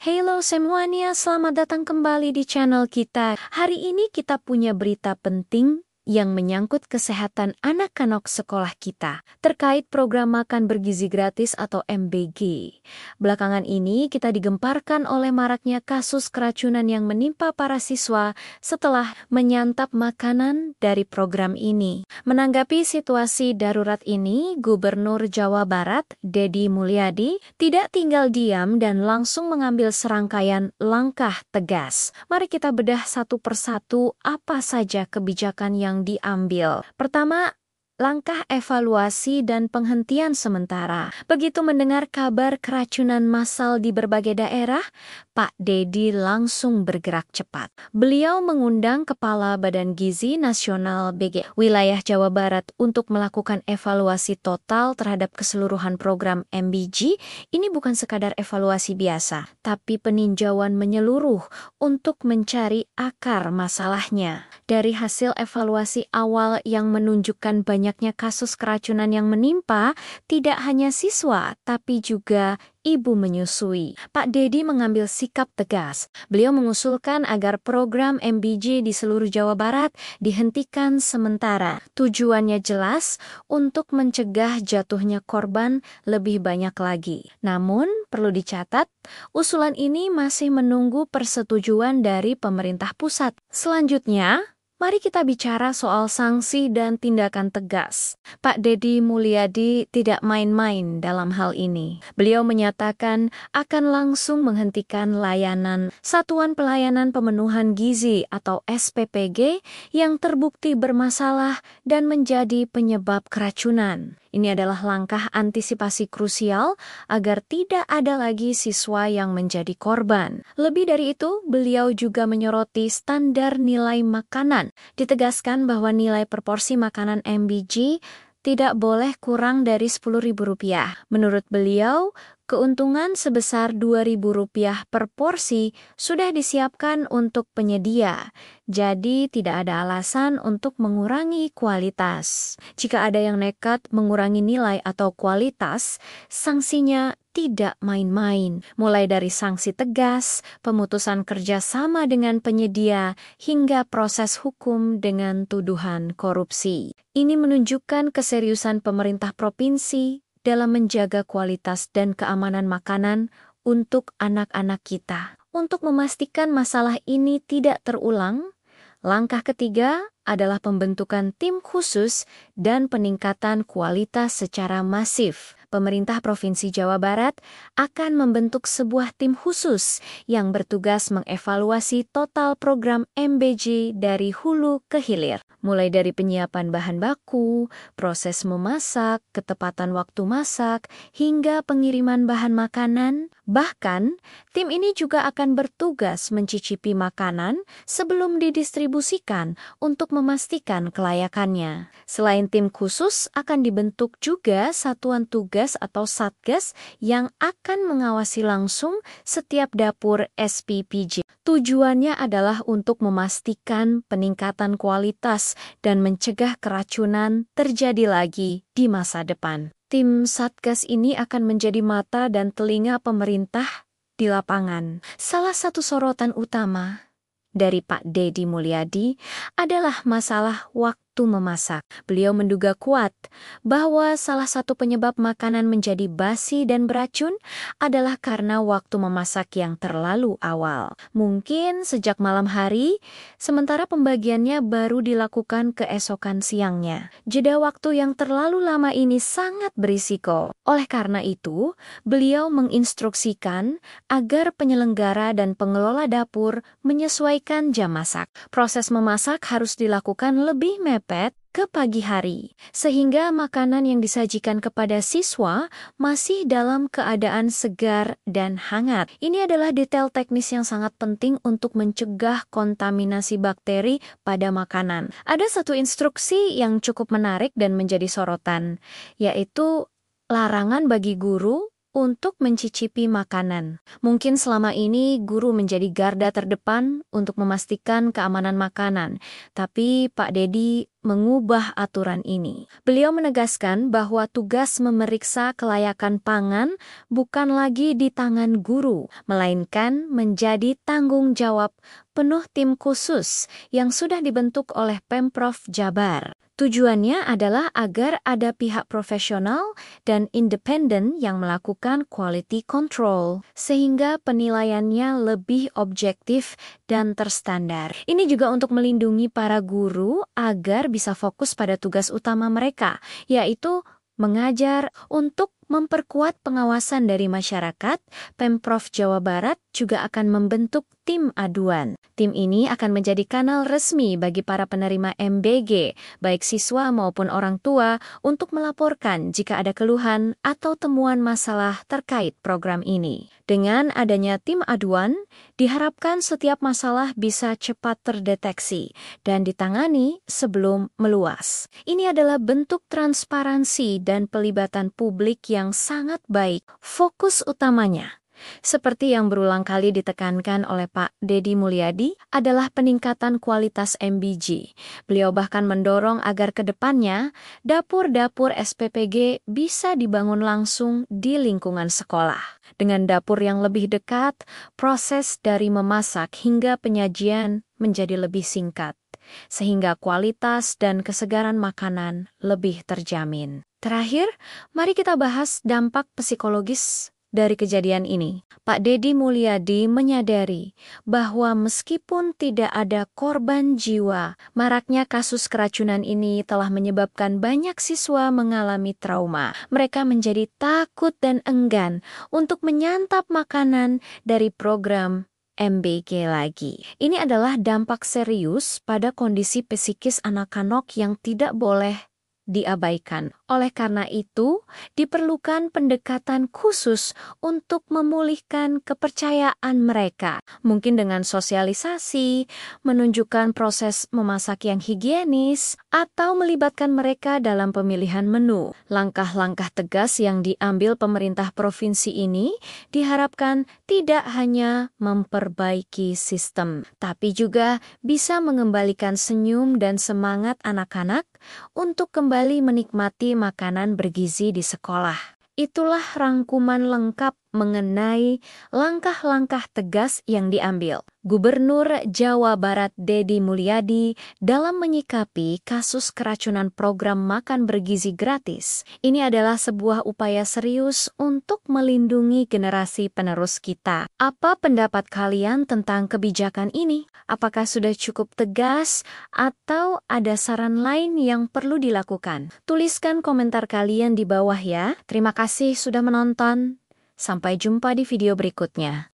Halo semuanya, selamat datang kembali di channel kita. Hari ini kita punya berita penting yang menyangkut kesehatan anak-anak sekolah kita terkait program makan bergizi gratis atau MBG. Belakangan ini kita digemparkan oleh maraknya kasus keracunan yang menimpa para siswa setelah menyantap makanan dari program ini. Menanggapi situasi darurat ini, Gubernur Jawa Barat, Deddy Mulyadi, tidak tinggal diam dan langsung mengambil serangkaian langkah tegas. Mari kita bedah satu persatu apa saja kebijakan yang diambil. Pertama, langkah evaluasi dan penghentian sementara. Begitu mendengar kabar keracunan massal di berbagai daerah, Pak Deddy langsung bergerak cepat. Beliau mengundang Kepala Badan Gizi Nasional BG wilayah Jawa Barat untuk melakukan evaluasi total terhadap keseluruhan program MBG. Ini bukan sekadar evaluasi biasa, tapi peninjauan menyeluruh untuk mencari akar masalahnya. Dari hasil evaluasi awal yang menunjukkan banyaknya kasus keracunan yang menimpa tidak hanya siswa, tapi juga ibu menyusui, Pak Deddy mengambil sikap tegas. Beliau mengusulkan agar program MBG di seluruh Jawa Barat dihentikan sementara. Tujuannya jelas, untuk mencegah jatuhnya korban lebih banyak lagi. Namun, perlu dicatat, usulan ini masih menunggu persetujuan dari pemerintah pusat. Selanjutnya, mari kita bicara soal sanksi dan tindakan tegas. Pak Deddy Mulyadi tidak main-main dalam hal ini. Beliau menyatakan akan langsung menghentikan layanan Satuan Pelayanan Pemenuhan Gizi atau SPPG yang terbukti bermasalah dan menjadi penyebab keracunan. Ini adalah langkah antisipasi krusial agar tidak ada lagi siswa yang menjadi korban. Lebih dari itu, beliau juga menyoroti standar nilai makanan. Ditegaskan bahwa nilai per porsi makanan MBG tidak boleh kurang dari Rp10.000. Menurut beliau, keuntungan sebesar Rp2.000 per porsi sudah disiapkan untuk penyedia. Jadi tidak ada alasan untuk mengurangi kualitas. Jika ada yang nekat mengurangi nilai atau kualitas, sanksinya tidak main-main. Mulai dari sanksi tegas, pemutusan kerjasama dengan penyedia, hingga proses hukum dengan tuduhan korupsi. Ini menunjukkan keseriusan pemerintah provinsi dalam menjaga kualitas dan keamanan makanan untuk anak-anak kita. Untuk memastikan masalah ini tidak terulang, langkah ketiga adalah pembentukan tim khusus dan peningkatan kualitas secara masif. Pemerintah Provinsi Jawa Barat akan membentuk sebuah tim khusus yang bertugas mengevaluasi total program MBG dari hulu ke hilir, mulai dari penyiapan bahan baku, proses memasak, ketepatan waktu masak, hingga pengiriman bahan makanan. Bahkan, tim ini juga akan bertugas mencicipi makanan sebelum didistribusikan untuk memastikan kelayakannya. Selain tim khusus, akan dibentuk juga satuan tugas atau satgas yang akan mengawasi langsung setiap dapur SPPG. Tujuannya adalah untuk memastikan peningkatan kualitas dan mencegah keracunan terjadi lagi di masa depan. Tim satgas ini akan menjadi mata dan telinga pemerintah di lapangan. Salah satu sorotan utama dari Pak Deddy Mulyadi adalah masalah waktu memasak. Beliau menduga kuat bahwa salah satu penyebab makanan menjadi basi dan beracun adalah karena waktu memasak yang terlalu awal. Mungkin sejak malam hari, sementara pembagiannya baru dilakukan keesokan siangnya. Jeda waktu yang terlalu lama ini sangat berisiko. Oleh karena itu, beliau menginstruksikan agar penyelenggara dan pengelola dapur menyesuaikan jam masak. Proses memasak harus dilakukan lebih mepet ke pagi hari, sehingga makanan yang disajikan kepada siswa masih dalam keadaan segar dan hangat. Ini adalah detail teknis yang sangat penting untuk mencegah kontaminasi bakteri pada makanan. Ada satu instruksi yang cukup menarik dan menjadi sorotan, yaitu larangan bagi guru untuk mencicipi makanan. Mungkin selama ini guru menjadi garda terdepan untuk memastikan keamanan makanan, tapi Pak Deddy mengubah aturan ini. Beliau menegaskan bahwa tugas memeriksa kelayakan pangan bukan lagi di tangan guru, melainkan menjadi tanggung jawab penuh tim khusus yang sudah dibentuk oleh Pemprov Jabar. Tujuannya adalah agar ada pihak profesional dan independen yang melakukan quality control, sehingga penilaiannya lebih objektif dan terstandar. Ini juga untuk melindungi para guru agar bisa fokus pada tugas utama mereka, yaitu mengajar. Untuk memperkuat pengawasan dari masyarakat, Pemprov Jawa Barat juga akan membentuk tim aduan. Tim ini akan menjadi kanal resmi bagi para penerima MBG, baik siswa maupun orang tua, untuk melaporkan jika ada keluhan atau temuan masalah terkait program ini. Dengan adanya tim aduan, diharapkan setiap masalah bisa cepat terdeteksi dan ditangani sebelum meluas. Ini adalah bentuk transparansi dan pelibatan publik yang sangat baik. Fokus utamanya, seperti yang berulang kali ditekankan oleh Pak Deddy Mulyadi, adalah peningkatan kualitas MBG. Beliau bahkan mendorong agar ke depannya dapur-dapur SPPG bisa dibangun langsung di lingkungan sekolah. Dengan dapur yang lebih dekat, proses dari memasak hingga penyajian menjadi lebih singkat, sehingga kualitas dan kesegaran makanan lebih terjamin. Terakhir, mari kita bahas dampak psikologis dari kejadian ini. Pak Deddy Mulyadi menyadari bahwa meskipun tidak ada korban jiwa, maraknya kasus keracunan ini telah menyebabkan banyak siswa mengalami trauma. Mereka menjadi takut dan enggan untuk menyantap makanan dari program MBG lagi. Ini adalah dampak serius pada kondisi psikis anak-anak yang tidak boleh diabaikan. Oleh karena itu, diperlukan pendekatan khusus untuk memulihkan kepercayaan mereka. Mungkin dengan sosialisasi, menunjukkan proses memasak yang higienis, atau melibatkan mereka dalam pemilihan menu. Langkah-langkah tegas yang diambil pemerintah provinsi ini diharapkan tidak hanya memperbaiki sistem, tapi juga bisa mengembalikan senyum dan semangat anak-anak untuk kembali menikmati makanan bergizi di sekolah. Itulah rangkuman lengkap mengenai langkah-langkah tegas yang diambil Gubernur Jawa Barat Deddy Mulyadi dalam menyikapi kasus keracunan program makan bergizi gratis. Ini adalah sebuah upaya serius untuk melindungi generasi penerus kita. Apa pendapat kalian tentang kebijakan ini? Apakah sudah cukup tegas atau ada saran lain yang perlu dilakukan? Tuliskan komentar kalian di bawah ya. Terima kasih sudah menonton. Sampai jumpa di video berikutnya.